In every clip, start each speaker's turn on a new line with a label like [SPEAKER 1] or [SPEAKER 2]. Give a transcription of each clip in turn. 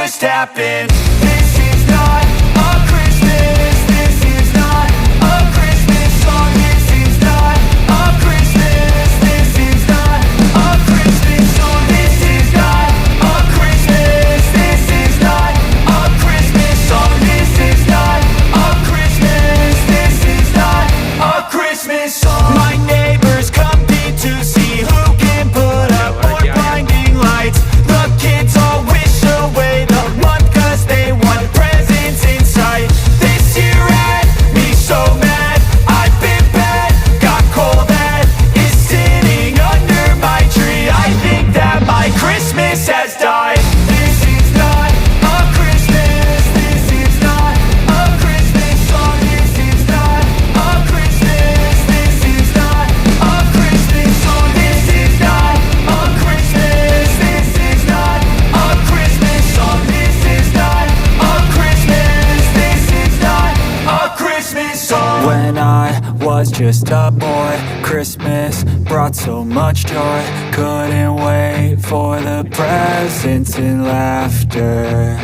[SPEAKER 1] just happened. This is not a Christmas. This is not a Christmas song. This is not a Christmas. This is not a Christmas song. This is not a Christmas. This is not a Christmas song. This is not a Christmas. This is not a Christmas song. My neighbors compete to see who can put up more blinding lights. The kids all wish away the month 'cause they want presents in sight. This year had me so mad. I've been bad, got coal that is sitting under my tree. I think that my Christmas has died. This is not a Christmas. This is not a Christmas song. This is not a Christmas. This is not a Christmas song. This is not a Christmas. This is not a Christmas song. This is not a Christmas. This is not a Christmas song. When I was just a boy, Christmas brought so much joy. Couldn't wait for the presents and laughter.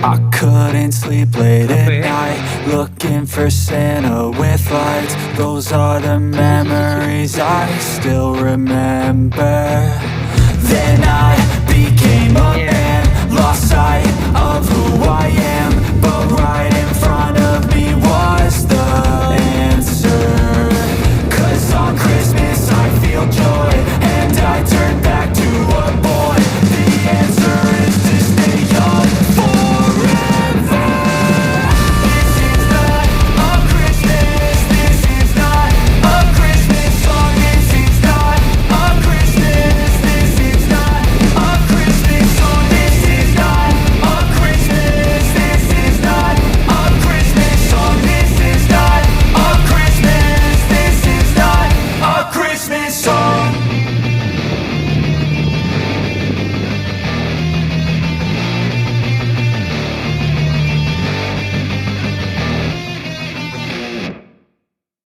[SPEAKER 1] I couldn't sleep late at night, looking for Santa with lights. Those are the memories I still remember. Then I became a